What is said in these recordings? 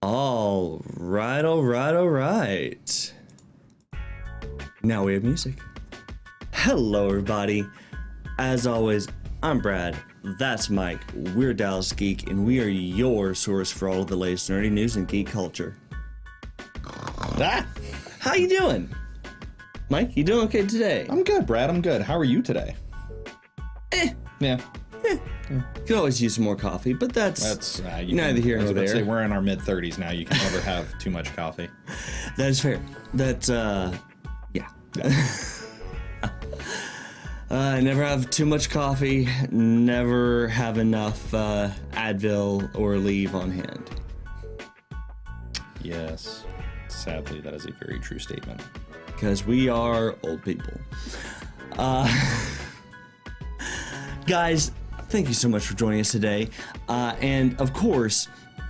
All right. Now we have music. Hello, everybody. As always, I'm Brad. That's Mike. We're Dallas Geek, and we are your source for all of the latest nerdy news and geek culture. How you doing? Mike, you doing okay today? I'm good, Brad. I'm good. How are you today? Yeah. Could always use some more coffee, but that's neither here nor there. Say we're in our mid-30s now. You can never have too much coffee. That is fair. Yeah. Never have too much coffee. Never have enough Advil or Aleve on hand. Yes. Sadly, that is a very true statement. Because we are old people. Guys, thank you so much for joining us today. And of course,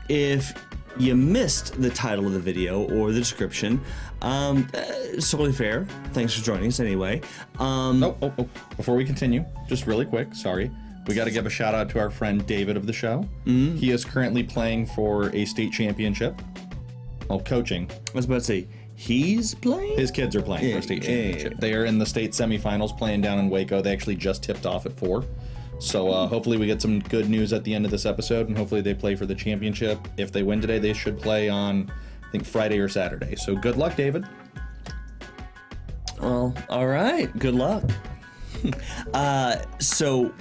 if you missed the title of the video or the description, it's totally fair. Thanks for joining us anyway. Before we continue, just really quick, sorry. We got to give a shout out to our friend David of the show. Mm-hmm. He is currently playing for a state championship. Well, coaching. I was about to say, he's playing? His kids are playing for a state championship. They are in the state semifinals playing down in Waco. They actually just tipped off at 4. So hopefully we get some good news at the end of this episode, and hopefully they play for the championship. If they win today, they should play on, I think, Friday or Saturday. So good luck, David. Well, all right. Good luck. So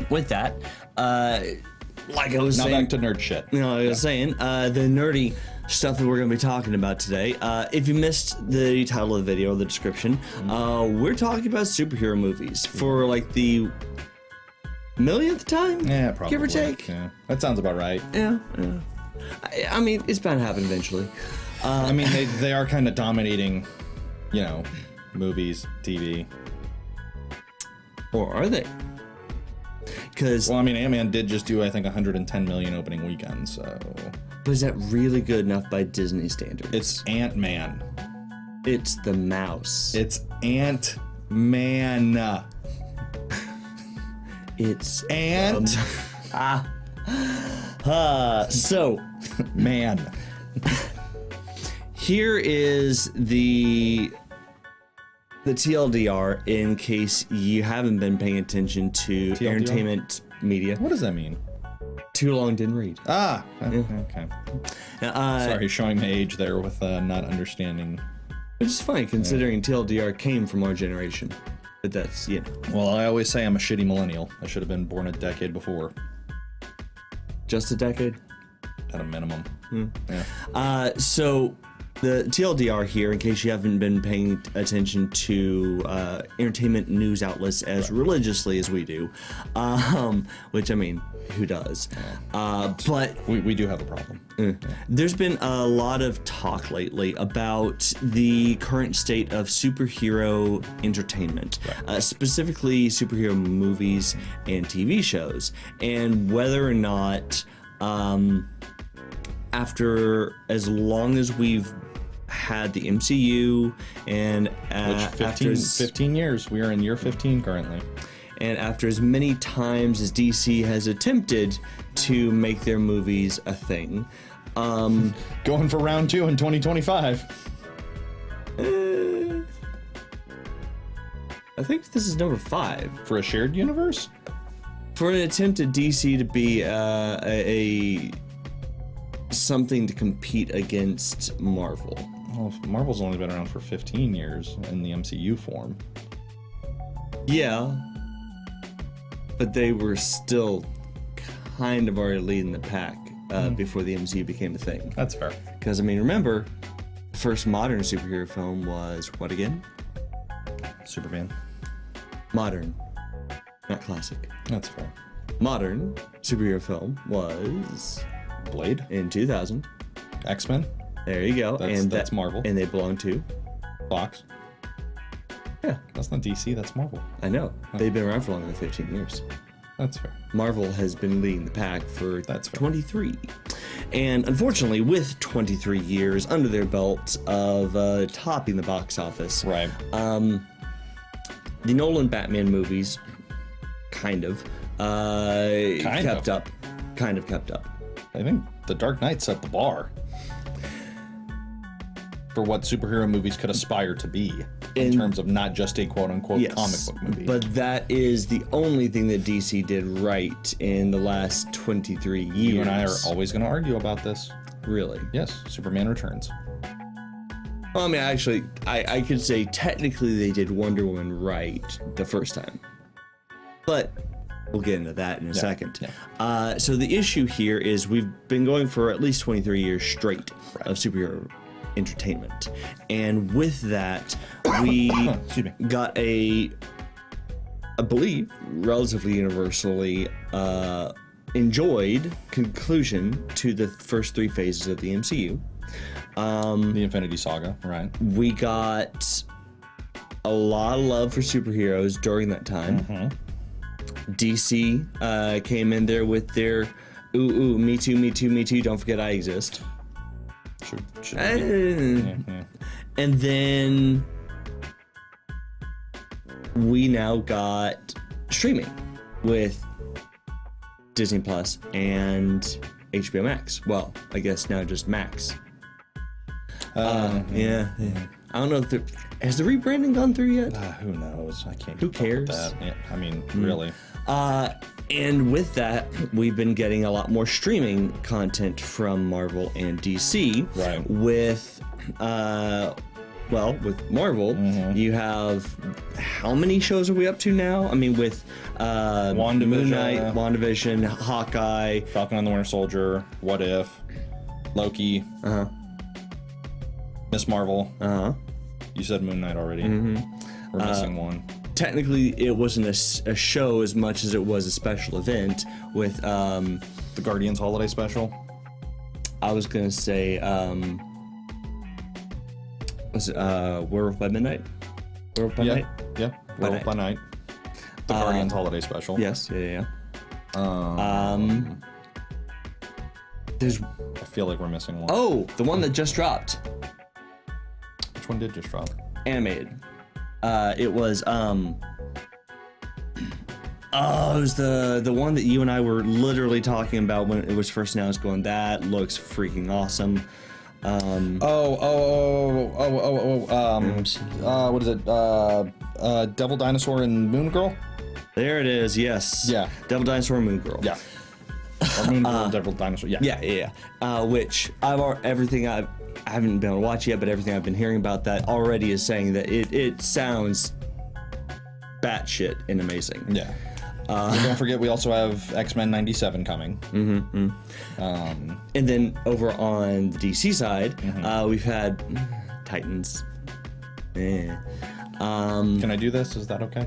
with that, like I was saying... Now back to nerd shit. You know, I was saying, the nerdy stuff that we're going to be talking about today. If you missed the title of the video or the description, we're talking about superhero movies for like the millionth time? Yeah, probably. Give or take. Yeah, that sounds about right. Yeah. I mean, it's bound to happen eventually. I mean, they are kind of dominating, you know, movies, TV. Or are they? Because... Well, I mean, Antman did just do, I think, 110 million opening weekend, so... But is that really good enough by Disney standards? It's Ant-Man. It's the mouse. It's Ant-Man. It's Ant. So, man. Here is the TLDR in case you haven't been paying attention to TLDR? Entertainment media. What does that mean? Too long didn't read. Yeah. Okay. Sorry, showing my age there with not understanding. Which is funny considering TLDR came from our generation. But that's, you know. Well, I always say I'm a shitty millennial. I should have been born a decade before. Just a decade? At a minimum. Yeah. So the TLDR here, in case you haven't been paying attention to entertainment news outlets as religiously as we do, which, I mean, who does? But we do have a problem. There's been a lot of talk lately about the current state of superhero entertainment, specifically superhero movies and TV shows, and whether or not, after as long as we've had the MCU and after 15 years, we are in year 15 currently. And after as many times as DC has attempted to make their movies a thing, going for round 2 in 2025. I think this is number 5 for a shared universe. For an attempt at DC to be a something to compete against Marvel. Well, Marvel's only been around for 15 years in the MCU form. Yeah. But they were still kind of already leading the pack before the MCU became a thing. That's fair. Because, I mean, remember, the first modern superhero film was what again? Superman. Modern. Not classic. That's fair. Modern superhero film was... Blade. In 2000. X-Men. There you go. That's Marvel. And they belong to... Fox. Yeah. That's not DC, that's Marvel. I know. They've been around for longer than 15 years. That's fair. Marvel has been leading the pack for That's fair. 23. And unfortunately, with 23 years under their belt of topping the box office, right? The Nolan Batman movies kind of kept up. I think The Dark Knight set the bar. for what superhero movies could aspire to be in terms of not just a quote-unquote comic book movie. But that is the only thing that DC did right in the last 23 years. You and I are always going to argue about this. Really? Yes, Superman Returns. Well, I mean, actually, I could say technically they did Wonder Woman right the first time. But we'll get into that in a second. Yeah. So the issue here is we've been going for at least 23 years straight of superhero entertainment. And with that, we got I believe, relatively universally enjoyed conclusion to the first 3 phases of the MCU. The Infinity Saga, right. We got a lot of love for superheroes during that time. DC came in there with their ooh, me too, me too, me too, don't forget I exist. And then we now got streaming with Disney Plus and HBO Max. Well, I guess now just Max. I don't know if has the rebranding gone through yet? Who knows? I can't. Who cares? That. Yeah, I mean, really. And with that, we've been getting a lot more streaming content from Marvel and DC. Right. With, with Marvel, you have how many shows are we up to now? I mean, with Moon Knight, WandaVision, Hawkeye, Falcon and the Winter Soldier, What If, Loki, Miss Marvel. You said Moon Knight already. We're missing one. Technically, it wasn't a show as much as it was a special event with the Guardians Holiday Special. I was gonna say, was it Werewolf by Midnight? Werewolf by Night? Yeah, Werewolf by Night. The Guardians Holiday Special. Yes, yeah. There's. I feel like we're missing one. Oh, the one that just dropped. Which one did just drop? Animated. It was it was the one that you and I were literally talking about when it was first announced, going, that looks freaking awesome. What is it? Devil Dinosaur and Moon Girl? There it is, yes. Yeah. Devil Dinosaur and Moon Girl. Yeah. Or Moon Girl, Devil Dinosaur, Yeah. Which I haven't been able to watch yet, but everything I've been hearing about that already is saying that it sounds batshit and amazing. Yeah. Don't forget, we also have X-Men 97 coming. And then over on the DC side, we've had Titans. Can I do this? Is that okay?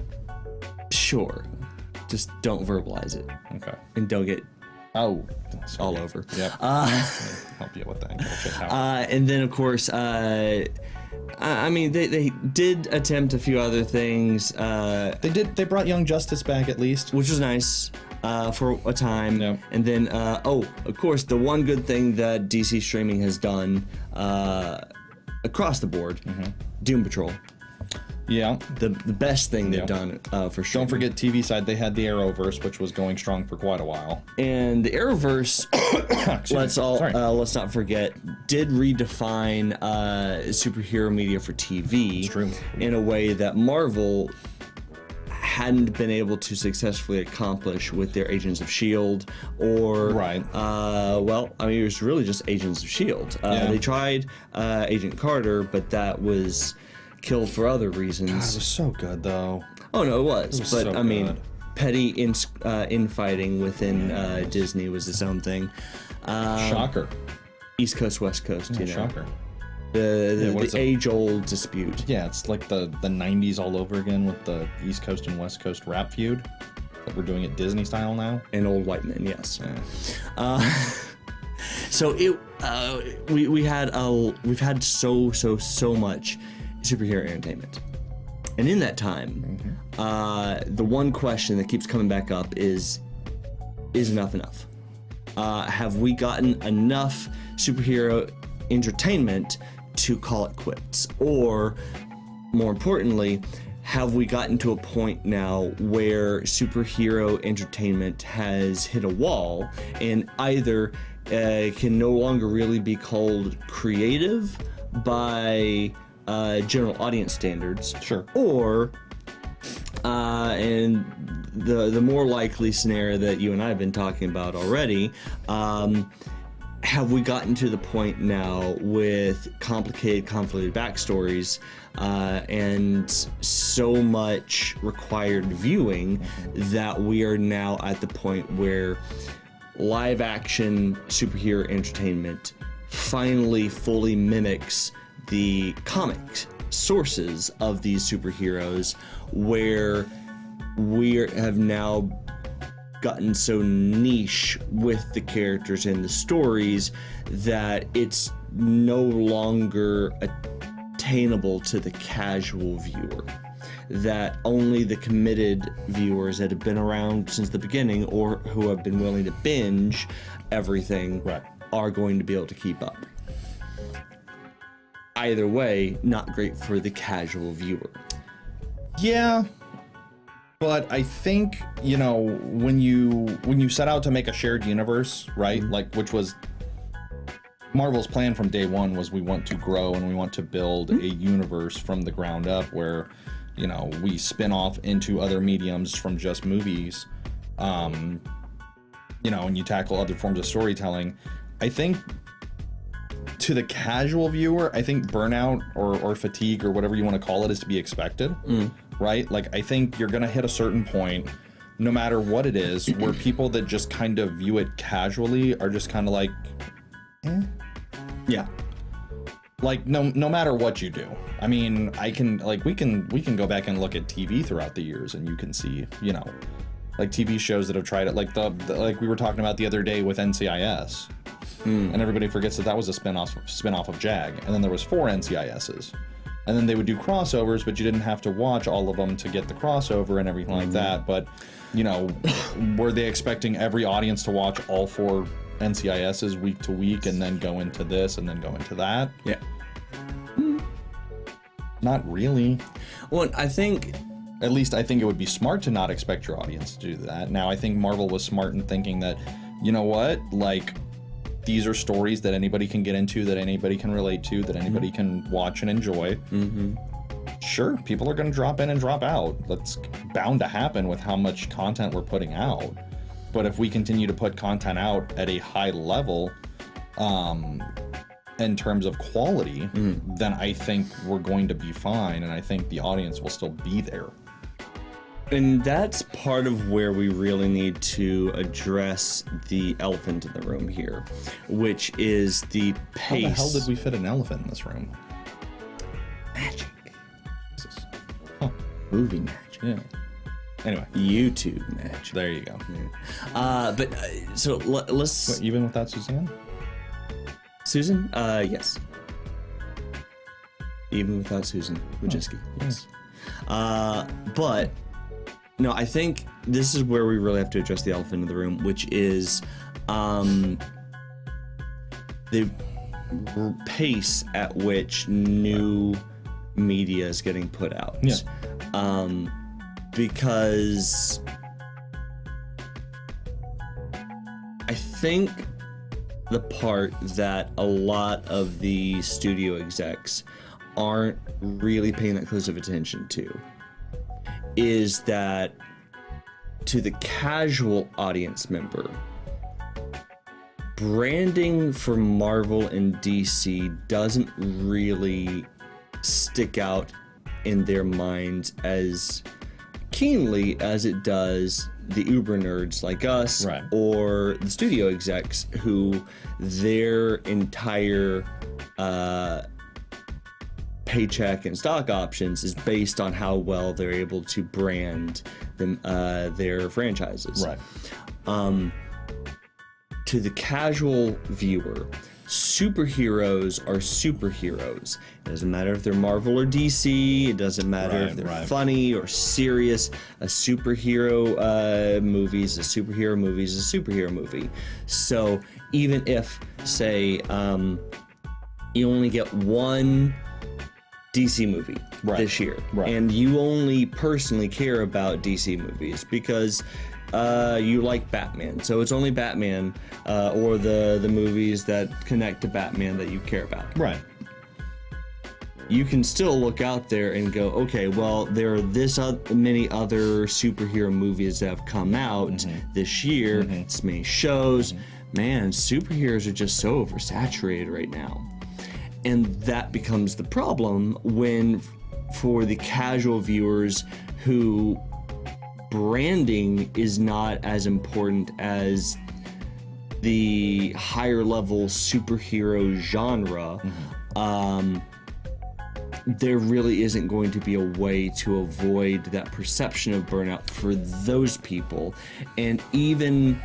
Sure. Just don't verbalize it. Okay. And don't get all over. Yep. Help you with that. And then, of course, I mean, they did attempt a few other things. They brought Young Justice back at least, which was nice for a time. Yep. And then, of course, the one good thing that DC streaming has done across the board, Doom Patrol. Yeah. The best thing they've done for sure. Don't forget TV side, they had the Arrowverse, which was going strong for quite a while. And the Arrowverse, let's not forget, did redefine superhero media for TV in a way that Marvel hadn't been able to successfully accomplish with their Agents of S.H.I.E.L.D. or it was really just Agents of S.H.I.E.L.D. They tried Agent Carter, but that was killed for other reasons. God, it was so good, though. Oh no, it was. But so I mean, petty infighting within Disney was its own thing. Shocker. East Coast, West Coast, you know. Shocker. The age-old dispute. Yeah, it's like the 90s all over again with the East Coast and West Coast rap feud. But we're doing it Disney style now. And old white men, yes. Yeah. So we've had so much superhero entertainment, and in that time, the one question that keeps coming back up is enough? Have we gotten enough superhero entertainment to call it quits? Or more importantly, have we gotten to a point now where superhero entertainment has hit a wall and either can no longer really be called creative by general audience standards. Sure. Or, and the more likely scenario that you and I have been talking about already, have we gotten to the point now with complicated, convoluted backstories and so much required viewing that we are now at the point where live action superhero entertainment finally fully mimics the comic sources of these superheroes, where we have now gotten so niche with the characters and the stories that it's no longer attainable to the casual viewer, that only the committed viewers that have been around since the beginning or who have been willing to binge everything are going to be able to keep up. Either way, not great for the casual viewer. Yeah, but I think, you know, when you set out to make a shared universe, right? Like, which was Marvel's plan from day one, was we want to grow and we want to build a universe from the ground up where, you know, we spin off into other mediums from just movies, you know, and you tackle other forms of storytelling. I think to the casual viewer, I think burnout or fatigue or whatever you want to call it is to be expected, right? Like, I think you're going to hit a certain point, no matter what it is, where people that just kind of view it casually are just kind of like, Yeah. Like, no matter what you do. I mean, I can, like, we can go back and look at TV throughout the years, and you can see, you know, like TV shows that have tried it, like the like we were talking about the other day with NCIS. And everybody forgets that was a spin-off of JAG, and then there was 4 NCISs, and then they would do crossovers, but you didn't have to watch all of them to get the crossover and everything like that. But, you know, were they expecting every audience to watch all 4 NCISs week to week and then go into this and then go into that? Yeah. Not really. Well, I think it would be smart to not expect your audience to do that. Now, I think Marvel was smart in thinking that, you know what, like, these are stories that anybody can get into, that anybody can relate to, that anybody can watch and enjoy. Sure, people are going to drop in and drop out. That's bound to happen with how much content we're putting out. But if we continue to put content out at a high level, in terms of quality, then I think we're going to be fine, and I think the audience will still be there. And that's part of where we really need to address the elephant in the room here, which is the pace. How the hell did we fit an elephant in this room? Magic. Jesus. Huh. Movie magic. Yeah. Anyway. YouTube magic. There you go. So let's... What, even without Suzanne? Susan? Yes. Even without Susan Wojcicki. Yes. But... No, I think this is where we really have to address the elephant in the room, which is the pace at which new media is getting put out. Yeah. Because I think the part that a lot of the studio execs aren't really paying that close of attention to is that to the casual audience member, branding for Marvel and DC doesn't really stick out in their minds as keenly as it does the uber nerds like us, right, or the studio execs who their entire paycheck and stock options is based on how well they're able to brand them, their franchises. Right. To the casual viewer, superheroes are superheroes. It doesn't matter if they're Marvel or DC. It doesn't matter if they're funny or serious. A superhero movie is a superhero movie is a superhero movie. So even if, say, you only get one DC movie this year, and you only personally care about DC movies because you like Batman, so it's only Batman or the movies that connect to Batman that you care about. Right. you can still look out there and go, okay, well, there are many other superhero movies that have come out this year, this many shows. Man, superheroes are just so oversaturated right now. And that becomes the problem when, for the casual viewers who branding is not as important as the higher level superhero genre, there really isn't going to be a way to avoid that perception of burnout for those people. And even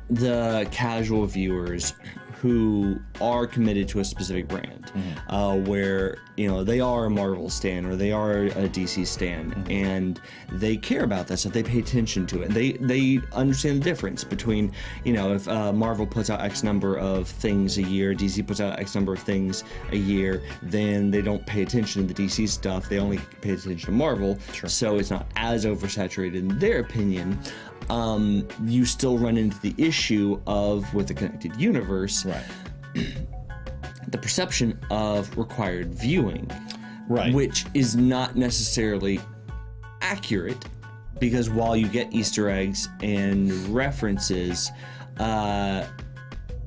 the casual viewers who are committed to a specific brand, where, you know, they are a Marvel stan or they are a DC stan, and they care about that stuff. They pay attention to it. They understand the difference between, you know, if Marvel puts out X number of things a year, DC puts out X number of things a year, then they don't pay attention to the DC stuff. They only pay attention to Marvel. Sure. So it's not as oversaturated in their opinion. You still run into the issue of, with the connected universe, the perception of required viewing, which is not necessarily accurate, because while you get Easter eggs and references,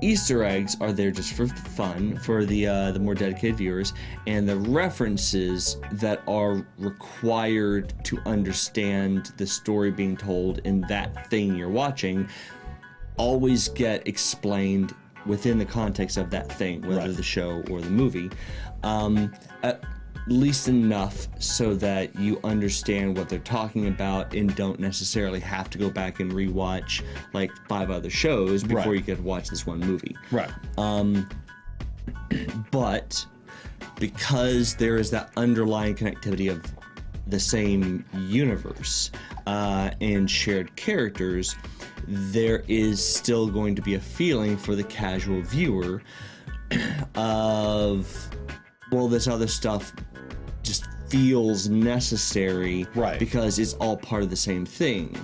Easter eggs are there just for fun for the more dedicated viewers, and the references that are required to understand the story being told in that thing you're watching always get explained within the context of that thing, whether the show or the movie, at least enough so that you understand what they're talking about and don't necessarily have to go back and rewatch like 5 other shows before you get to watch this one movie. But because there is that underlying connectivity of the same universe and shared characters, there is still going to be a feeling for the casual viewer of, well, this other stuff just feels necessary because it's all part of the same thing.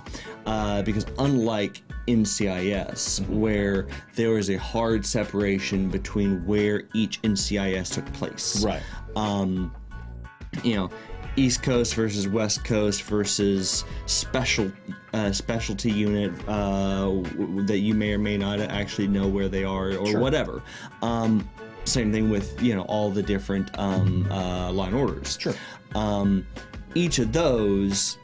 Because unlike NCIS, where there was a hard separation between where each NCIS took place. You know, East Coast versus West Coast versus specialty unit that you may or may not actually know where they are or whatever. Same thing with, you know, all the different Law and Orders. Each of those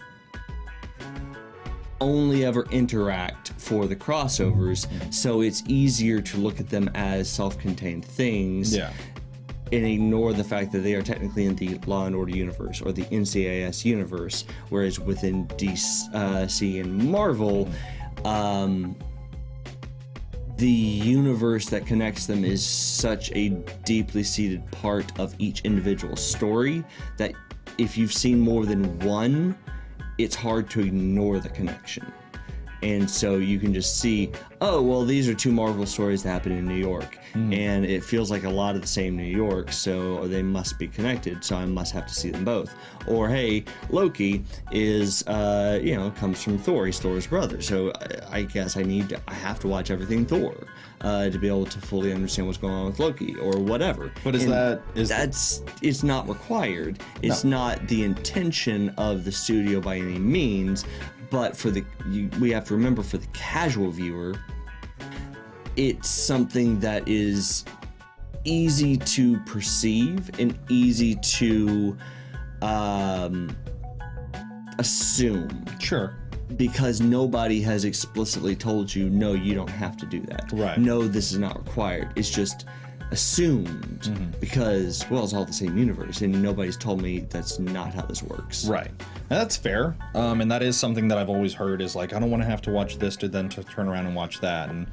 only ever interact for the crossovers, so it's easier to look at them as self-contained things and ignore the fact that they are technically in the Law and Order universe or the NCIS universe, whereas within DC and Marvel, the universe that connects them is such a deeply seated part of each individual story that if you've seen more than one, it's hard to ignore the connection. And so you can just see, oh, well, these are 2 Marvel stories that happen in New York, and it feels like a lot of the same New York, so they must be connected, so I must have to see them both. Or, hey, Loki is, you know, comes from Thor. He's Thor's brother, so I guess I have to watch everything Thor to be able to fully understand what's going on with Loki, or whatever. But it's not required. It's not the intention of the studio by any means. But we have to remember, for the casual viewer, it's something that is easy to perceive and easy to assume. Because nobody has explicitly told you, no, you don't have to do that. No, this is not required. It's just assumed because, well, it's all the same universe, and nobody's told me that's not how this works. And that's fair, and that is something that I've always heard is like, I don't want to have to watch this to then to turn around and watch that, and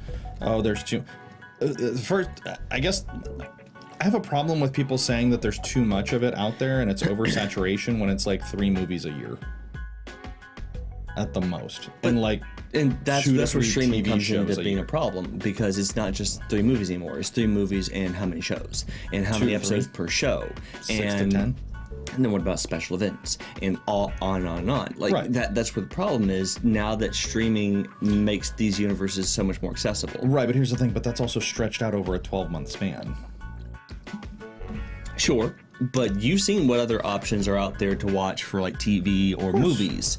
there's too. First, I guess I have a problem with people saying that there's too much of it out there and it's oversaturation when it's like 3 movies a year at the most, and that's where streaming comes into being a problem, because it's not just 3 movies anymore. It's 3 movies and how many shows and how many episodes per show, 6 to 10. And then what about special events and all on and on? That's where the problem is now that streaming makes these universes so much more accessible. But here's the thing, but that's also stretched out over a 12-month span. Sure. But you've seen what other options are out there to watch for like TV or movies.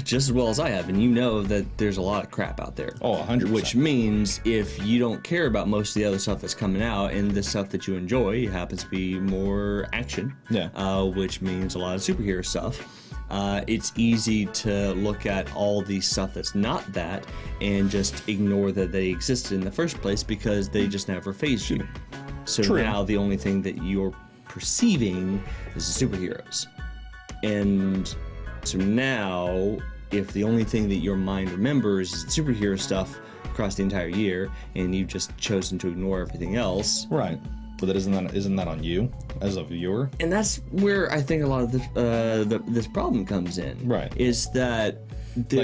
Just as well as I have, and you know that there's a lot of crap out there. Oh, 100%. Which means if you don't care about most of the other stuff that's coming out, and the stuff that you enjoy happens to be more action, which means a lot of superhero stuff, it's easy to look at all the stuff that's not that and just ignore that they existed in the first place because they just never phased you. So now the only thing that you're perceiving is the superheroes. And so now, if the only thing that your mind remembers is the superhero stuff across the entire year, and you've just chosen to ignore everything else, right? But that isn't that on you as a viewer? And that's where I think a lot of this problem comes in. Right? Is that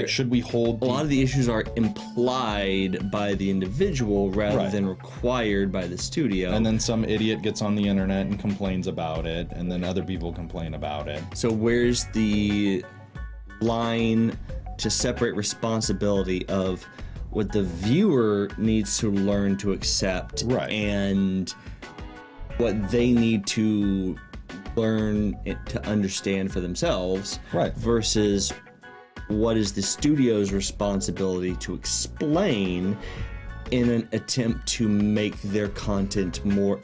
should we hold a lot of the issues are implied by the individual rather than required by the studio, and then some idiot gets on the internet and complains about it, and then other people complain about it. So where's the line to separate responsibility of what the viewer needs to learn to accept and what they need to learn to understand for themselves versus what is the studio's responsibility to explain in an attempt to make their content more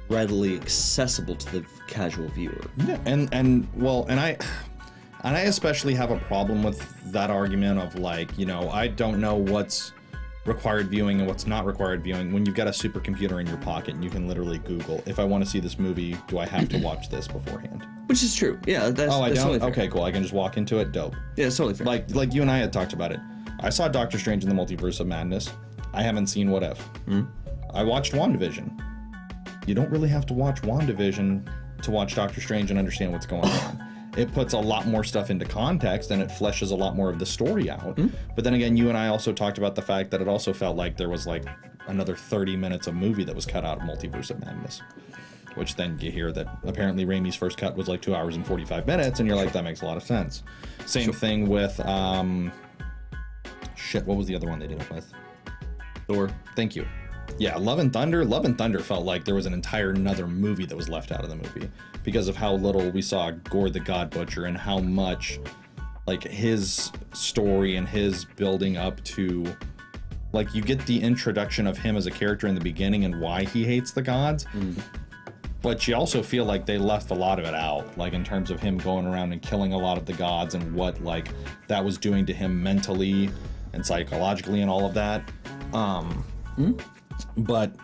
readily accessible to the casual viewer. Yeah, and I especially have a problem with that argument of like, you know, I don't know what's required viewing and what's not required viewing when you've got a supercomputer in your pocket and you can literally Google, if I want to see this movie, do I have to watch this beforehand? Which is true. Yeah, that's I don't? Totally fair. Okay, cool. I can just walk into it. Dope. Yeah, it's totally fair. Like you and I had talked about it. I saw Doctor Strange in the Multiverse of Madness. I haven't seen What If. I watched WandaVision. You don't really have to watch WandaVision to watch Doctor Strange and understand what's going on. It puts a lot more stuff into context and it fleshes a lot more of the story out. But then again, you and I also talked about the fact that it also felt like there was like another 30 minutes of movie that was cut out of Multiverse of Madness. Which then you hear that apparently Raimi's first cut was like 2 hours and 45 minutes, and you're like, that makes a lot of sense. Same thing with, what was the other one they did it with? Thor. Thank you. Yeah, Love and Thunder. Love and Thunder felt like there was an entire another movie that was left out of the movie because of how little we saw Gore the God Butcher and how much, like, his story and his building up to, like, you get the introduction of him as a character in the beginning and why he hates the gods. But you also feel like they left a lot of it out, like in terms of him going around and killing a lot of the gods and what like that was doing to him mentally and psychologically and all of that. But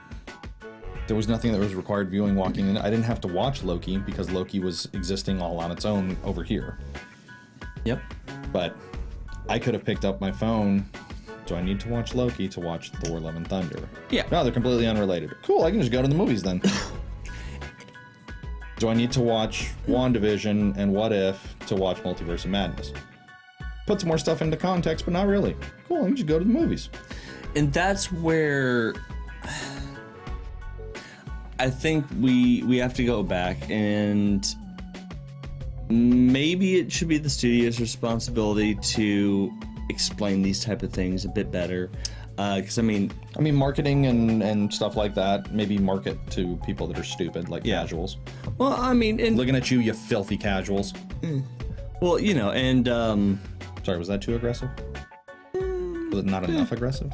there was nothing that was required viewing walking in. I didn't have to watch Loki because Loki was existing all on its own over here. Yep. But I could have picked up my phone. Do I need to watch Loki to watch Thor: Love and Thunder? Yeah. No, they're completely unrelated. Cool, I can just go to the movies then. Do I need to watch WandaVision and What If to watch Multiverse of Madness? Put some more stuff into context, but not really. Cool, I can just go to the movies. And that's where I think we have to go back, and maybe it should be the studio's responsibility to explain these type of things a bit better. Because I mean, marketing and stuff like that. Maybe market to people that are stupid, like casuals. Well, I mean, looking at you filthy casuals. Well, you know, and sorry, was that too aggressive? Was it not enough aggressive?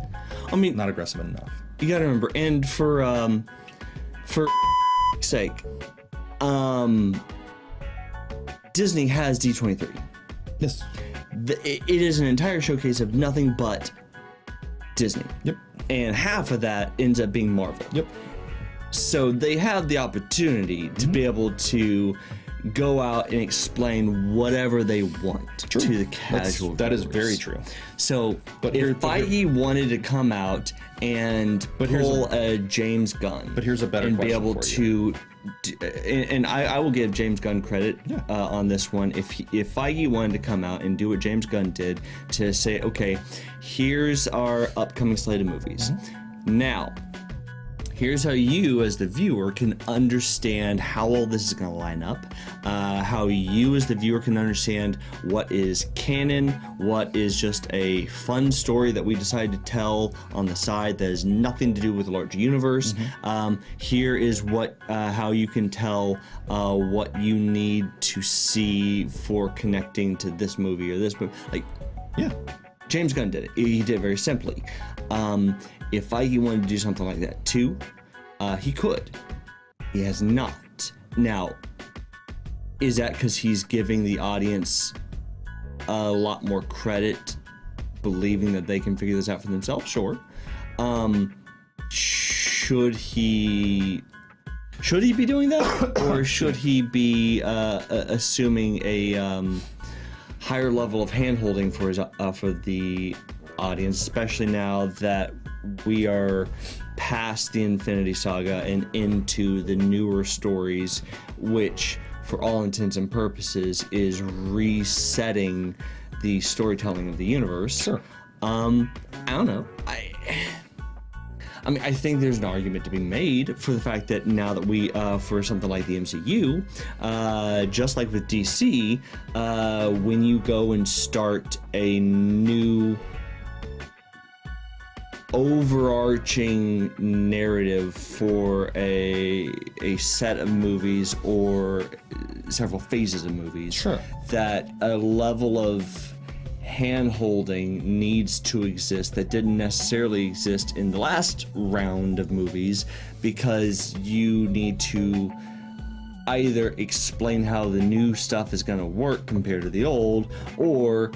I mean, not aggressive enough. You gotta remember, and for sake, Disney has D23. Yes. It is an entire showcase of nothing but Disney. Yep. And half of that ends up being Marvel. Yep. So they have the opportunity to be able to go out and explain whatever they want to the casual That is viewers. very true. So if Feige wanted to come out and pull a James Gunn, but here's a better and be question able for to you. And I will give James Gunn credit on this one. If Feige wanted to come out and do what James Gunn did to say, okay, here's our upcoming slate of movies. Now, here's how you, as the viewer, can understand how all this is going to line up, how you, as the viewer, can understand what is canon, what is just a fun story that we decided to tell on the side that has nothing to do with the larger universe. Here is what how you can tell what you need to see for connecting to this movie or this movie. Like, Yeah. James Gunn did it. He did it very simply. If Feige wanted to do something like that too, he could. He has not. Now, is that because he's giving the audience a lot more credit, believing that they can figure this out for themselves? Sure. Should he be doing that, or should he be assuming a higher level of handholding for the audience, especially now that we are past the Infinity Saga and into the newer stories, which, for all intents and purposes, is resetting the storytelling of the universe? Sure. I don't know. I mean, I think there's an argument to be made for the fact that now that we, for something like the MCU, just like with DC, when you go and start a new overarching narrative for a set of movies or several phases of movies, Sure. that a level of hand-holding needs to exist that didn't necessarily exist in the last round of movies, because you need to either explain how the new stuff is going to work compared to the old, or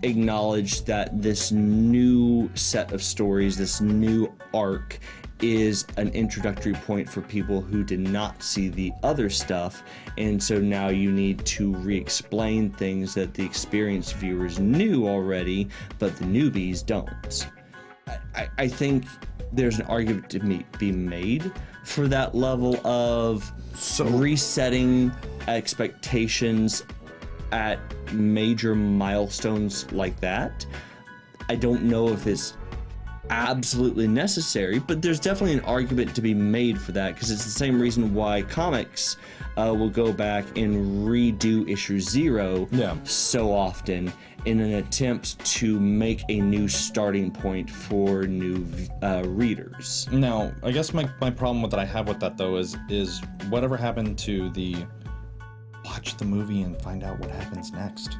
acknowledge that this new set of stories, this new arc, is an introductory point for people who did not see the other stuff, and so now you need to re-explain things that the experienced viewers knew already, but the newbies don't. I think there's an argument to be made for that level of resetting expectations at major milestones like that. I don't know if it's absolutely necessary, but there's definitely an argument to be made for that, because it's the same reason why comics will go back and redo issue 0 so often in an attempt to make a new starting point for new readers. Now, I guess my problem that I have with that, though, is whatever happened to the watch the movie and find out what happens next.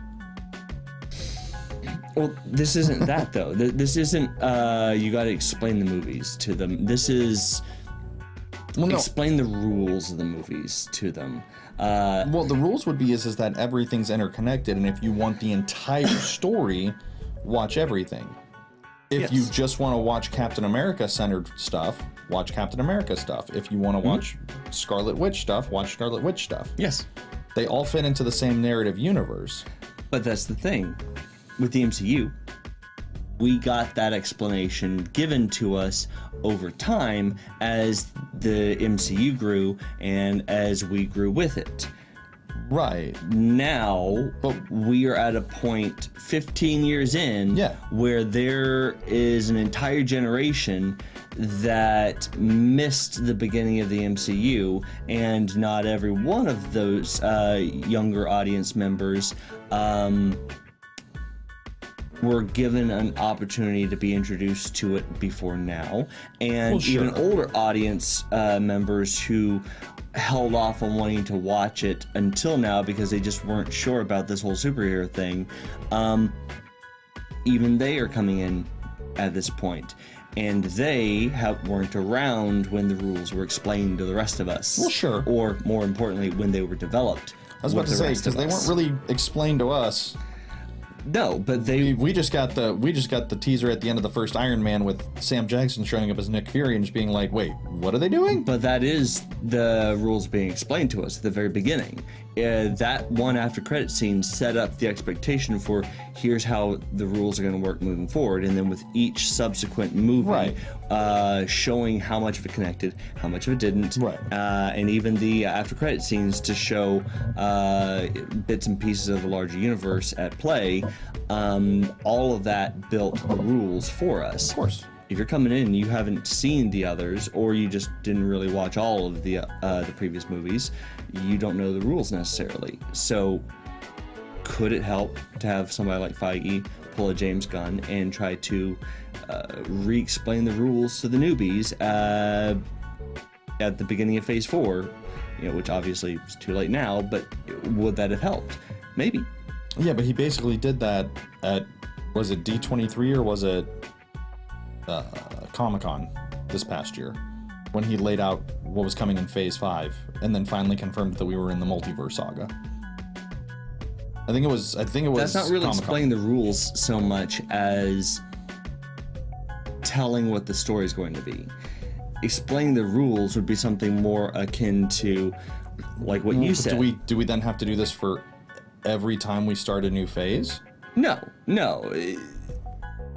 Well, this isn't that, though. This isn't, you gotta explain the movies to them. This is, explain the rules of the movies to them. Well, the rules would be is that everything's interconnected, and if you want the entire story, watch everything. If you just want to watch Captain America-centered stuff, watch Captain America stuff. If you want to watch Scarlet Witch stuff, watch Scarlet Witch stuff. Yes. They all fit into the same narrative universe. But that's the thing. With the MCU, we got that explanation given to us over time as the MCU grew and as we grew with it. Right. Now, we are at a point 15 years in where there is an entire generation that missed the beginning of the MCU, and not every one of those younger audience members were given an opportunity to be introduced to it before now, and even older audience members who held off on wanting to watch it until now because they just weren't sure about this whole superhero thing, even they are coming in at this point, and they weren't around when the rules were explained to the rest of us. Well, sure. Or more importantly, when they were developed. I was about to say, because they weren't really explained to us. No, but we just got the teaser at the end of the first Iron Man with Sam Jackson showing up as Nick Fury and just being like, wait, what are they doing? But that is the rules being explained to us at the very beginning. That one after credit scene set up the expectation for here's how the rules are going to work moving forward, and then with each subsequent movie showing how much of it connected, how much of it didn't, and even the after credit scenes to show bits and pieces of the larger universe at play. All of that built the rules for us. Of course. if you're coming in and you haven't seen the others, or you just didn't really watch all of the previous movies, you don't know the rules necessarily. So could it help to have somebody like Feige pull a James Gunn and try to re-explain the rules to the newbies at the beginning of Phase 4, which obviously is too late now, but would that have helped? Maybe. Yeah, but he basically did that at, was it D23 or was it Comic-Con this past year, when he laid out what was coming in Phase 5 and then finally confirmed that we were in the multiverse saga. I think it was That's not really Comic-Con. explaining the rules so much as telling what the story is going to be. Explaining the rules would be something more akin to like what you said. Do we then have to do this for every time we start a new phase? No.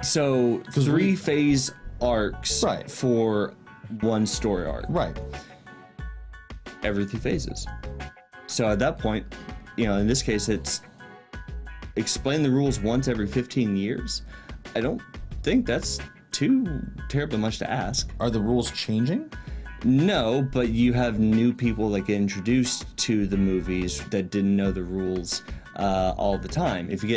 So 3 phase arcs for one story arc. Right. Every 3 phases. So at that point, in this case, it's explain the rules once every 15 years. I don't think that's too terribly much to ask. Are the rules changing? No, but you have new people that get introduced to the movies that didn't know the rules all the time. If you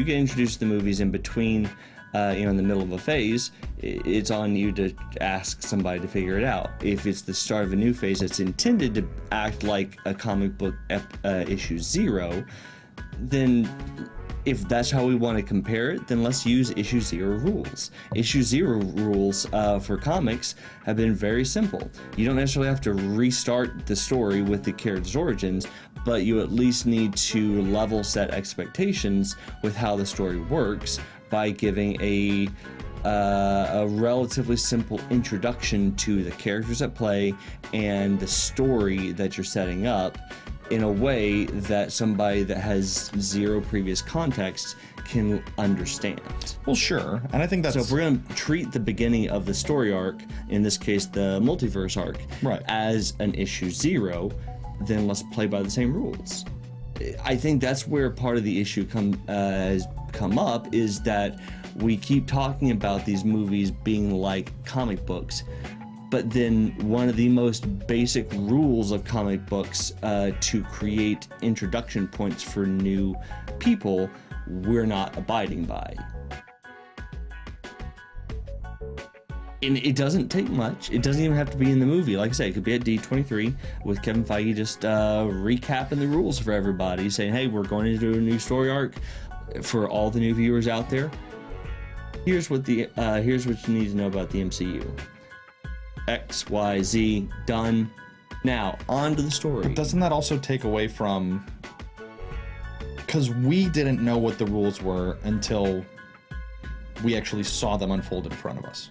get introduced to the movies in between, in the middle of a phase, it's on you to ask somebody to figure it out. If it's the start of a new phase that's intended to act like a comic book issue 0, then if that's how we want to compare it, then let's use issue 0 rules. Issue 0 rules for comics have been very simple. You don't necessarily have to restart the story with the character's origins, but you at least need to level set expectations with how the story works by giving a relatively simple introduction to the characters at play and the story that you're setting up, in a way that somebody that has 0 previous context can understand. Well, sure. And I think that's... So if we're going to treat the beginning of the story arc, in this case the multiverse arc, as an issue 0, then let's play by the same rules. I think that's where part of the issue has come up, is that we keep talking about these movies being like comic books, but then one of the most basic rules of comic books to create introduction points for new people, we're not abiding by. And it doesn't take much. It doesn't even have to be in the movie. Like I say, it could be at D23 with Kevin Feige just recapping the rules for everybody, saying, hey, we're going to do a new story arc for all the new viewers out there. Here's what you need to know about the MCU. X, Y, Z, done. Now, on to the story. But doesn't that also take away from... Because we didn't know what the rules were until we actually saw them unfold in front of us.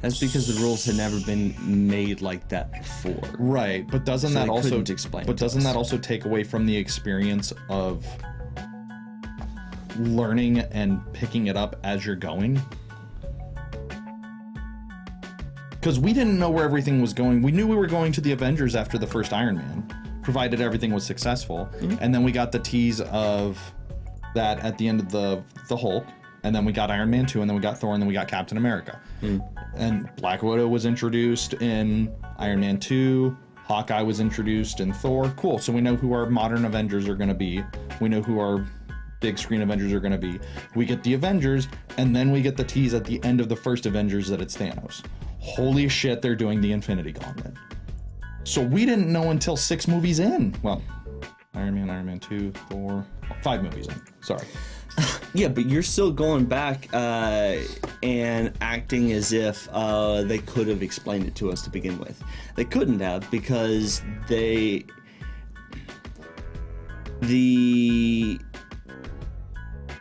That's because the rules had never been made like that before. Right, but doesn't that also explain? But doesn't that also take away from the experience of learning and picking it up as you're going? Because we didn't know where everything was going. We knew we were going to the Avengers after the first Iron Man, provided everything was successful. Mm-hmm. And then we got the tease of that at the end of the Hulk. And then we got Iron Man 2, and then we got Thor, and then we got Captain America. And Black Widow was introduced in Iron Man 2. Hawkeye was introduced in Thor. Cool, so we know who our modern Avengers are going to be. We know who our big screen Avengers are going to be. We get the Avengers, and then we get the tease at the end of the first Avengers that it's Thanos. Holy shit, they're doing the Infinity Gauntlet. So we didn't know until 6 movies in. Well, Iron Man 2, Thor, 5 movies in. Sorry. Yeah, but you're still going back and acting as if they could have explained it to us to begin with. They couldn't have, because the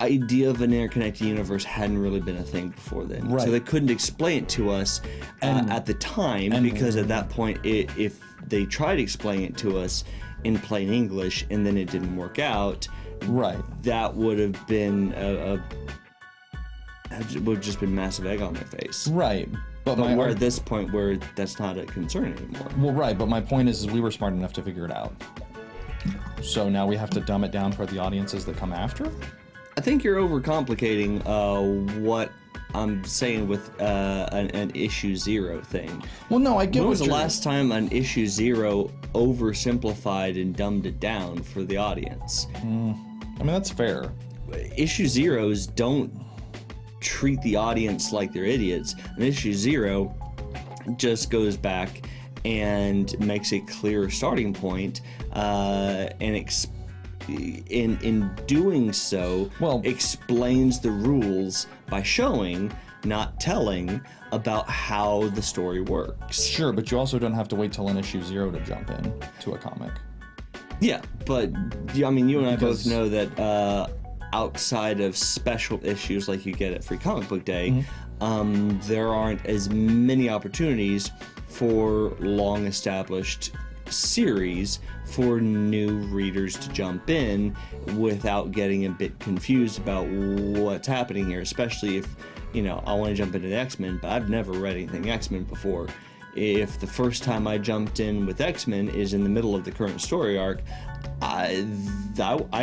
idea of an interconnected universe hadn't really been a thing before then. Right. So they couldn't explain it to us at the time, because at that point, if they tried to explain it to us in plain English and then it didn't work out, that would have been would have just been massive egg on their face. Right. But we're at this point where that's not a concern anymore. Well, right, but my point is we were smart enough to figure it out. So now we have to dumb it down for the audiences that come after? I think you're overcomplicating what I'm saying with an issue 0 thing. Well, no, I get. When was the last time an issue 0 oversimplified and dumbed it down for the audience? I mean, that's fair. Issue 0s don't treat the audience like they're idiots. An issue 0 just goes back and makes a clear starting point, and in doing so, explains the rules by showing, not telling, about how the story works. Sure, but you also don't have to wait till an issue 0 to jump in to a comic. Yeah, but I mean, you and I both know that outside of special issues like you get at Free Comic Book Day, there aren't as many opportunities for long-established series for new readers to jump in without getting a bit confused about what's happening here, especially if, you know, I want to jump into the X-Men, but I've never read anything X-Men before. If the first time I jumped in with X-Men is in the middle of the current story arc, I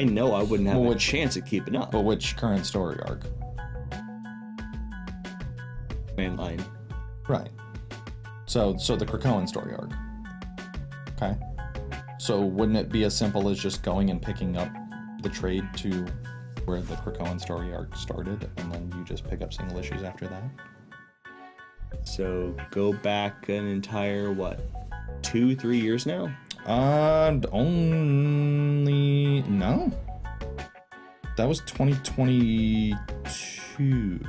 know I wouldn't have a chance at keeping up. But which current story arc? Mainline. Right. So the Krakoan story arc. Okay. So wouldn't it be as simple as just going and picking up the trade to where the Krakoan story arc started, and then you just pick up single issues after that? So go back an entire, 2-3 years now? Only... No. That was 2022.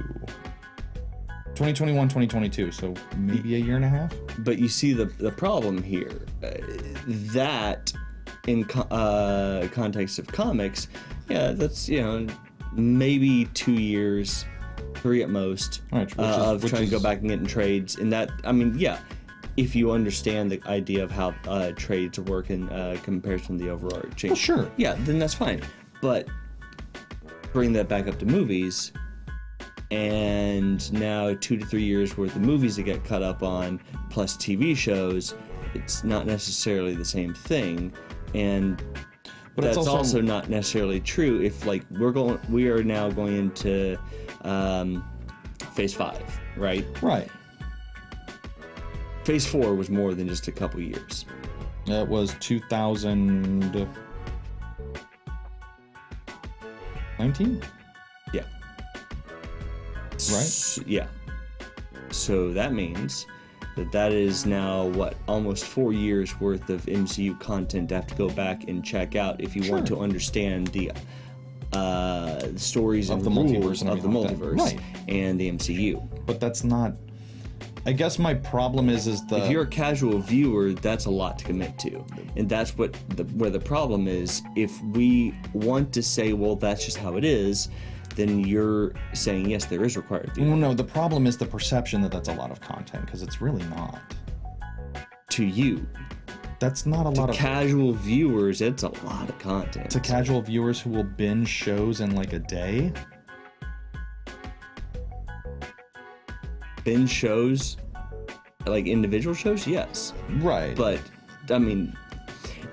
2021, 2022, so maybe a year and a half. But you see the problem here, that in context of comics, yeah, that's, you know, maybe 2 years, 3 at most, right, of trying to go back and get in trades. And that, I mean, yeah, if you understand the idea of how trades work in comparison to the overarching, well, sure, yeah, then that's fine. But bring that back up to movies, and now 2 to 3 years worth of movies to get caught up on, plus TV shows, it's not necessarily the same thing. And but that's also not necessarily true if, like, we are now going into phase 5, right? Right. Phase 4 was more than just a couple years. It was 2019? Yeah. Right? Yeah. So that means that is now, almost 4 years worth of MCU content to have to go back and check out if you want to understand the stories of and the multiverse of the multiverse, right, and the MCU. But that's not... I guess my problem is if you're a casual viewer, that's a lot to commit to, and that's where the problem is. If we want to say, well, that's just how it is, then you're saying, yes, there is required viewing. Well, no, the problem is the perception that that's a lot of content, because it's really not. To you. That's not a lot of... To casual viewers, it's a lot of content. To casual viewers who will binge shows in, like, a day? Binge shows? Like individual shows? Yes. Right. But, I mean...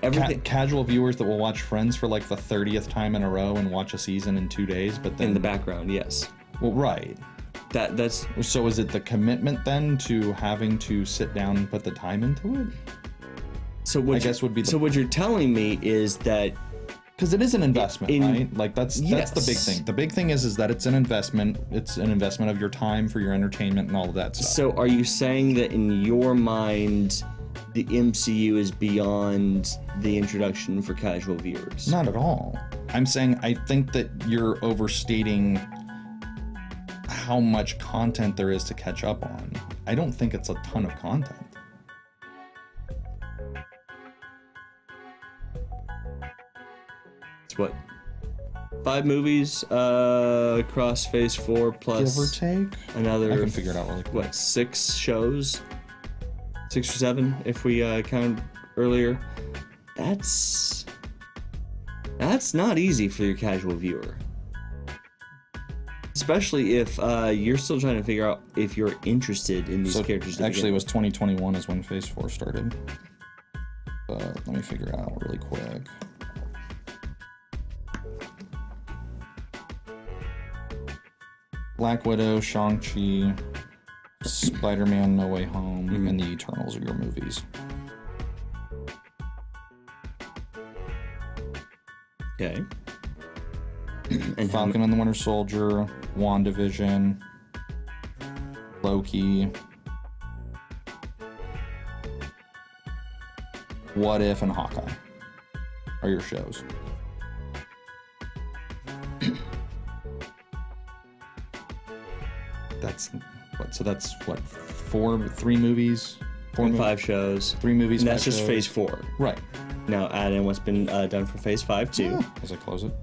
everything... casual viewers that will watch Friends for, like, the 30th time in a row and watch a season in 2 days, but then... In the background, yes. Well, right. That's... So is it the commitment, then, to having to sit down and put the time into it? So what So what you're telling me is that... Because it is an investment, right? Like, that's the big thing. The big thing is that it's an investment. It's an investment of your time for your entertainment and all of that stuff. So are you saying that in your mind... the MCU is beyond the introduction for casual viewers? Not at all. I'm saying I think that you're overstating how much content there is to catch up on. I don't think it's a ton of content. It's what? 5 movies across Phase 4 plus... Give or take? Another... I can figure it out really quick. What, 6 shows? 6 or 7, if we counted earlier. That's not easy for your casual viewer. Especially if you're still trying to figure out if you're interested in these characters. Actually, it was 2021 is when Phase 4 started. Let me figure it out really quick. Black Widow, Shang-Chi, Spider-Man No Way Home, and The Eternals are your movies. Okay. And Falcon and the Winter Soldier, WandaVision, Loki, What If, and Hawkeye are your shows. That's what, 3 movies? 5 shows. 3 movies, and that's 5 just shows. phase 4. Right. Now add in what's been done for phase 5 too. Yeah. As I close it.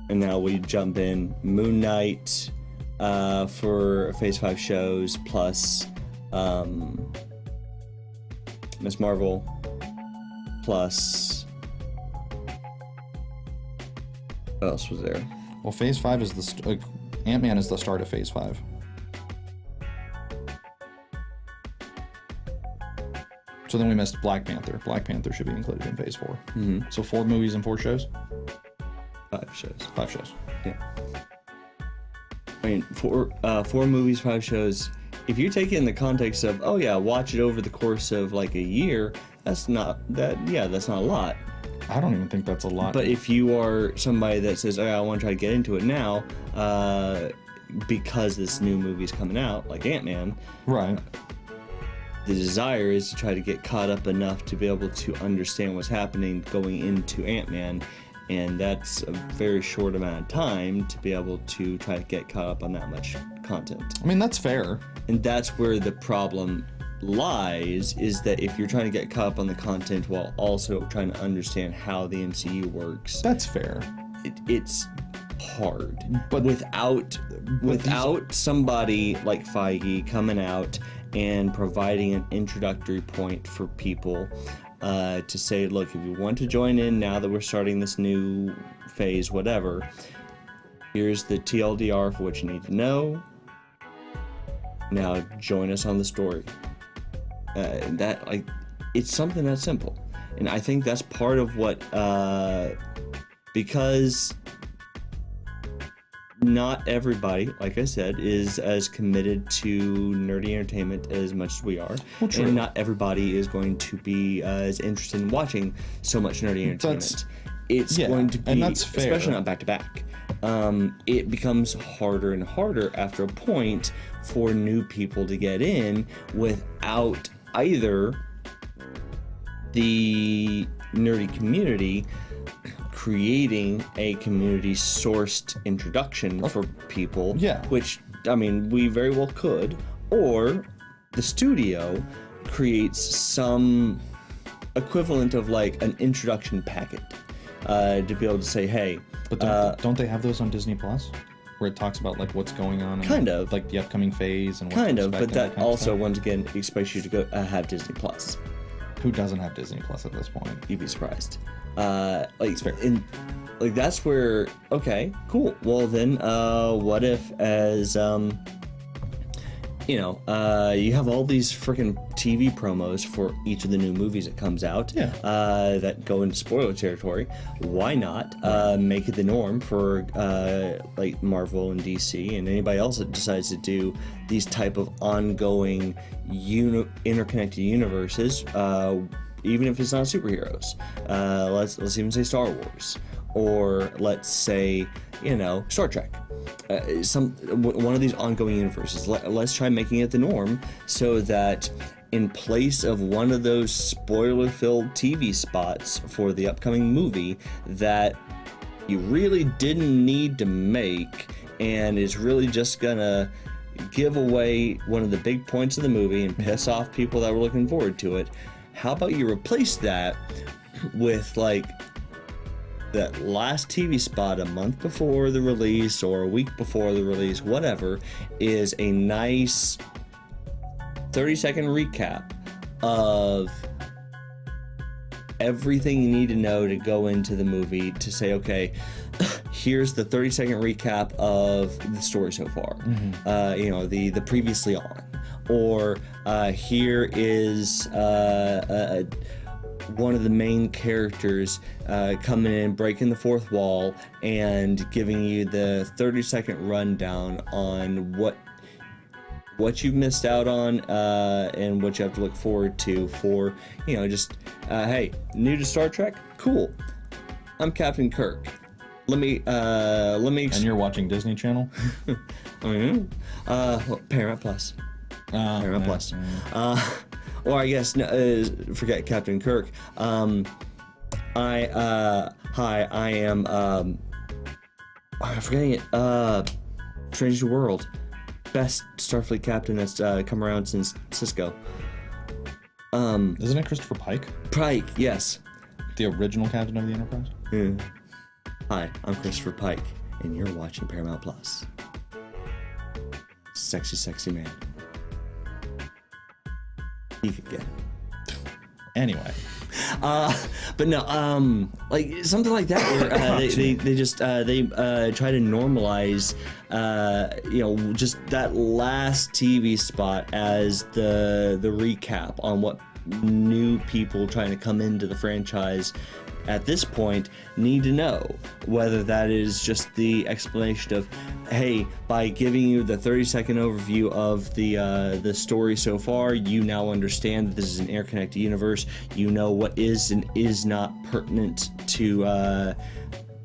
And now we jump in Moon Knight for phase 5 shows, plus Miss Marvel, plus what else was there? Well, phase 5 is Ant-Man is the start of phase 5. So then we missed Black Panther. Black Panther should be included in phase 4. Mm-hmm. So 4 movies and 4 shows? 5 shows. 5 shows. Yeah. I mean, 4 movies, 5 shows. If you take it in the context of, oh yeah, watch it over the course of like a year, that's not a lot. I don't even think that's a lot. But if you are somebody that says, oh, I want to try to get into it now, because this new movie's coming out, like Ant-Man, right? The desire is to try to get caught up enough to be able to understand what's happening going into Ant-Man, and that's a very short amount of time to be able to try to get caught up on that much content. I mean, that's fair. And that's where the problem lies, is that if you're trying to get caught up on the content while also trying to understand how the MCU works, that's fair. It's hard. But without somebody like Feige coming out and providing an introductory point for people to say, look, if you want to join in now that we're starting this new phase, whatever, here's the TLDR for what you need to know. Now join us on the story. It's something that simple, and I think that's part of what because not everybody, like I said, is as committed to nerdy entertainment as much as we are. Well, true. And not everybody is going to be as interested in watching so much nerdy entertainment. It's going to be, and that's fair. Especially not back to back. It becomes harder and harder after a point for new people to get in without either the nerdy community creating a community-sourced introduction for people, which, I mean, we very well could, or the studio creates some equivalent of like an introduction packet to be able to say, hey. But don't they have those on Disney Plus, where it talks about like what's going on, kind of, like the upcoming phase and what to expect, but that also once again expects you to go have Disney Plus. Who doesn't have Disney Plus at this point? You'd be surprised. That's where, okay, cool. Well then, what if as you have all these freaking TV promos for each of the new movies that comes out, that go into spoiler territory. Why not make it the norm for like Marvel and DC and anybody else that decides to do these type of ongoing interconnected universes, even if it's not superheroes. Let's even say Star Wars, or let's say Star Trek. One of these ongoing universes. Let's try making it the norm, so that in place of one of those spoiler-filled TV spots for the upcoming movie that you really didn't need to make, and is really just gonna give away one of the big points of the movie and piss off people that were looking forward to it, how about you replace that with like that last TV spot a month before the release or a week before the release, whatever, is a nice 30-second recap of everything you need to know to go into the movie, to say, okay, here's the 30-second recap of the story so far, the previously on, or here is one of the main characters coming in, breaking the fourth wall, and giving you the 30-second rundown on what you've missed out on and what you have to look forward to for, just, hey, new to Star Trek? Cool. I'm Captain Kirk. Let me. And you're watching Disney Channel? Paramount Plus. Paramount Plus. Or I guess forget Captain Kirk. Hi, I am. I'm forgetting it. Strange New World. Best Starfleet captain that's come around since Cisco. Isn't it Christopher Pike? Pike, yes. The original captain of the Enterprise? Yeah. Hi, I'm Christopher Pike, and you're watching Paramount Plus. Sexy, sexy man. You could get it. Anyway. But no, like something like that where they just try to normalize, just that last TV spot as the recap on what new people trying to come into the franchise at this point need to know, whether that is just the explanation of, hey, by giving you the 30-second overview of the story so far, you now understand that this is an interconnected universe. You know what is and is not pertinent to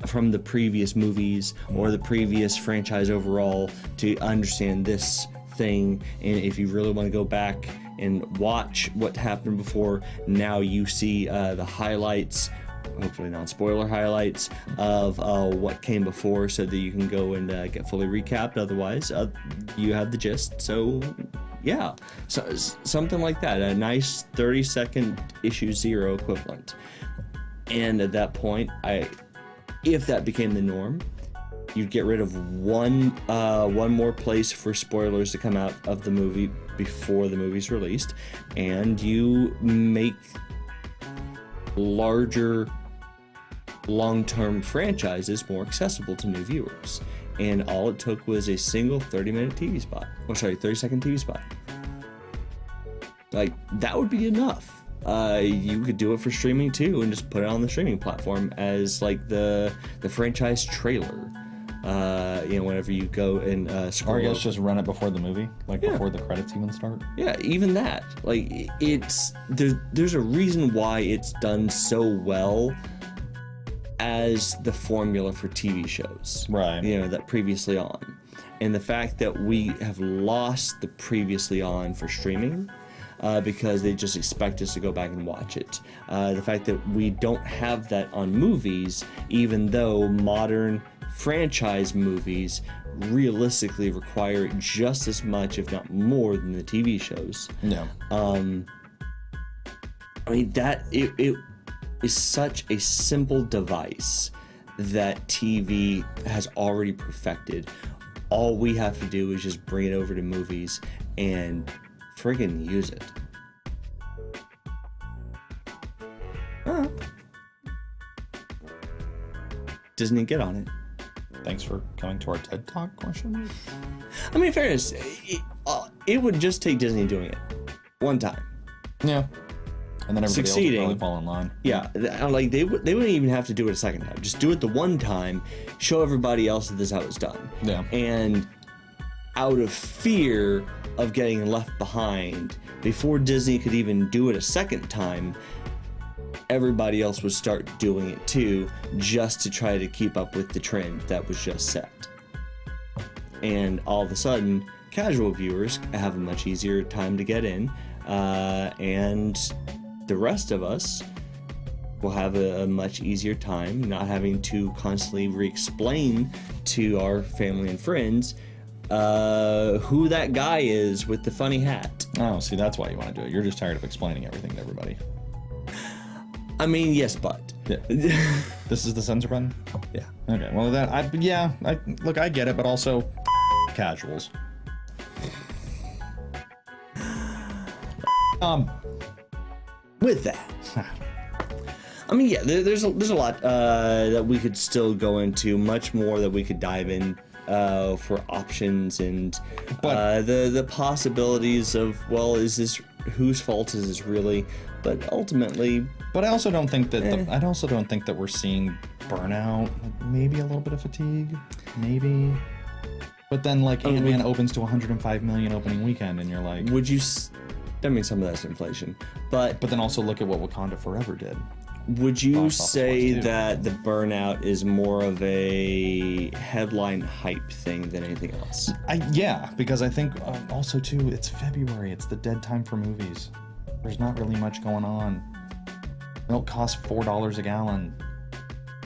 from the previous movies or the previous franchise overall to understand this thing. And if you really want to go back and watch what happened before, now you see the highlights, hopefully non-spoiler highlights of what came before, so that you can go and get fully recapped. Otherwise, you have the gist. So yeah, so something like that, a nice 30-second issue 0 equivalent. And at that point, if that became the norm, you'd get rid of one more place for spoilers to come out of the movie before the movie's released, and you make larger long-term franchises more accessible to new viewers. And all it took was a single 30-minute TV spot. 30-second TV spot. Like, that would be enough. You could do it for streaming too, and just put it on the streaming platform as like the franchise trailer. Whenever you go and scroll. Or I guess just run it before the movie, before the credits even start. Yeah, even that. Like, there's a reason why it's done so well as the formula for TV shows. Right. That previously on. And the fact that we have lost the previously on for streaming, because they just expect us to go back and watch it. The fact that we don't have that on movies, even though modern franchise movies realistically require just as much, if not more, than the TV shows. Yeah. That it is such a simple device that TV has already perfected. All we have to do is just bring it over to movies and friggin' use it. Disney, get on it. Thanks for coming to our TED Talk question. In fairness, it would just take Disney doing it one time. Yeah. And then everybody Succeeding, else would probably fall in line. Yeah, like they wouldn't even have to do it a second time. Just do it the one time, show everybody else that this is how it's done. Yeah. And out of fear of getting left behind, before Disney could even do it a second time, everybody else would start doing it too, just to try to keep up with the trend that was just set. And all of a sudden, casual viewers have a much easier time to get in, and the rest of us will have a much easier time not having to constantly re-explain to our family and friends who that guy is with the funny hat. Oh, see, that's why you want to do it. You're just tired of explaining everything to everybody. Yes, but yeah. This is the censor button? Yeah. Okay. Well, I get it, but also casuals. With that, there's a lot that we could still go into, much more that we could dive in for options and the possibilities of, well, is this whose fault is this really? But ultimately, but I also don't think that we're seeing burnout. Maybe a little bit of fatigue, maybe. But then like Antman opens to 105 million opening weekend, and you're like, I mean, some of that's inflation, but then also look at what Wakanda Forever did. Would you say that the burnout is more of a headline hype thing than anything else? Yeah, because I think also too, it's February. It's the dead time for movies. There's not really much going on. Milk costs $4 a gallon.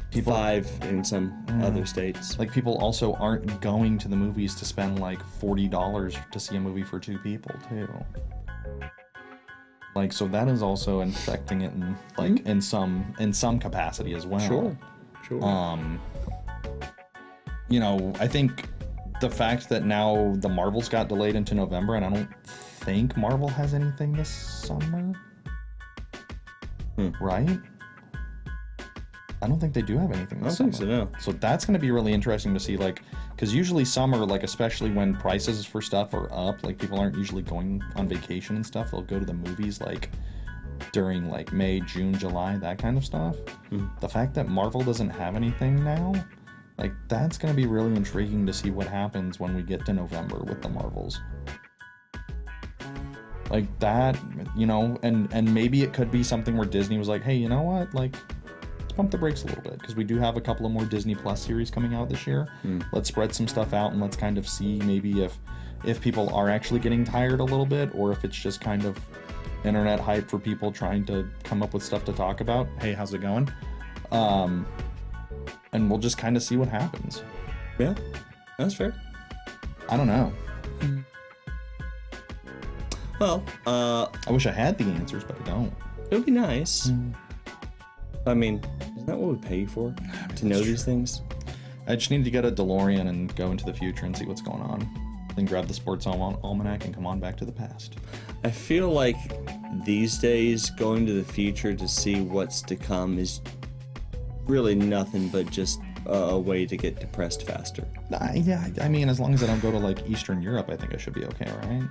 People, $5 in some other states. Like, people also aren't going to the movies to spend like $40 to see a movie for 2 people too. Like, so that is also infecting it in like in some capacity as well. Sure. You know, I think the fact that now the Marvels got delayed into November, and I don't think Marvel has anything this summer. Right? I don't think they do have anything this summer. I don't think so, no. So that's going to be really interesting to see, like, because usually summer, like, especially when prices for stuff are up, like, people aren't usually going on vacation and stuff. They'll go to the movies, like, during, like, May, June, July, that kind of stuff. The fact that Marvel doesn't have anything now, like, that's going to be really intriguing to see what happens when we get to November with the Marvels. Like, that, you know, and maybe it could be something where Disney was like, hey, you know what, like, pump the brakes a little bit, because we do have a couple of more Disney Plus series coming out this year. Let's spread some stuff out, and let's kind of see maybe if people are actually getting tired a little bit, or if it's just kind of internet hype for people trying to come up with stuff to talk about. Hey, how's it going? And we'll just kind of see what happens. Yeah, that's fair. I don't know. Well, I wish I had the answers, but I don't. It would be nice. I mean, isn't that what we pay you for? To know these things? I just need to get a DeLorean and go into the future and see what's going on. Then grab the sports almanac and come on back to the past. I feel like these days, going to the future to see what's to come is really nothing but just a way to get depressed faster. Yeah, I mean, as long as I don't go to, like, Eastern Europe, I think I should be okay, right?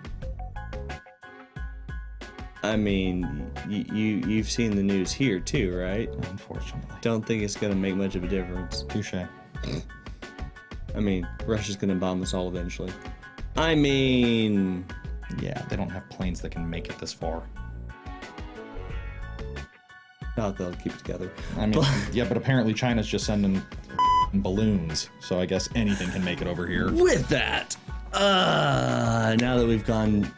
I mean, you've seen the news here too, right? Unfortunately. Don't think it's going to make much of a difference. Touche. I mean, Russia's going to bomb us all eventually. I mean... Yeah, they don't have planes that can make it this far. Thought they'll keep it together. I mean, yeah, but apparently China's just sending balloons, so I guess anything can make it over here. With that, now that we've gone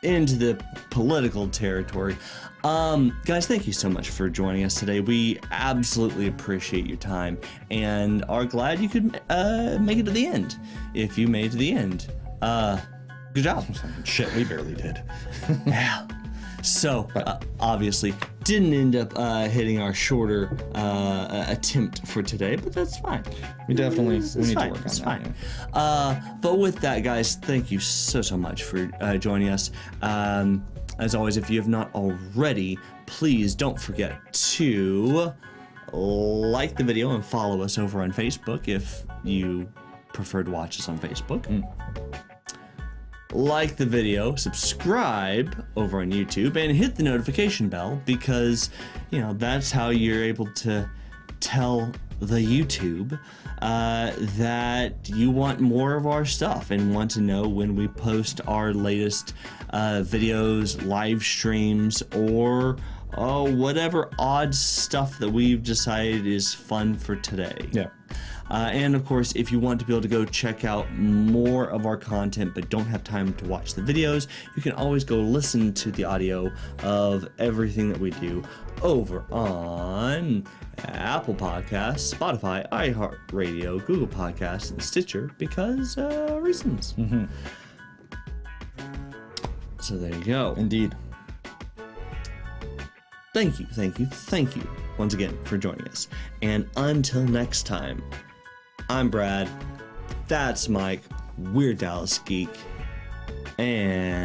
into the political territory, guys, thank you so much for joining us today. We absolutely appreciate your time and are glad you could make it to the end. If you made it to the end, good job. Shit, we barely did. Yeah. So, obviously, didn't end up hitting our shorter attempt for today, but that's fine. We need to work on that. It's fine. But with that, guys, thank you so much for joining us. As always, if you have not already, please don't forget to like the video and follow us over on Facebook if you prefer to watch us on Facebook. Like the video, subscribe over on YouTube, and hit the notification bell, because, you know, that's how you're able to tell the YouTube that you want more of our stuff and want to know when we post our latest videos, live streams, or whatever odd stuff that we've decided is fun for today. Yeah. And of course, if you want to be able to go check out more of our content but don't have time to watch the videos, you can always go listen to the audio of everything that we do over on Apple Podcasts, Spotify, iHeartRadio, Google Podcasts, and Stitcher, because reasons. So there you go. Indeed. Thank you once again for joining us. And until next time, I'm Brad, that's Mike, we're Dallas Geek, and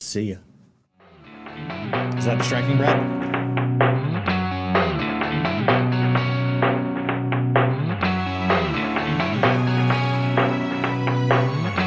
see ya. Is that distracting, Brad?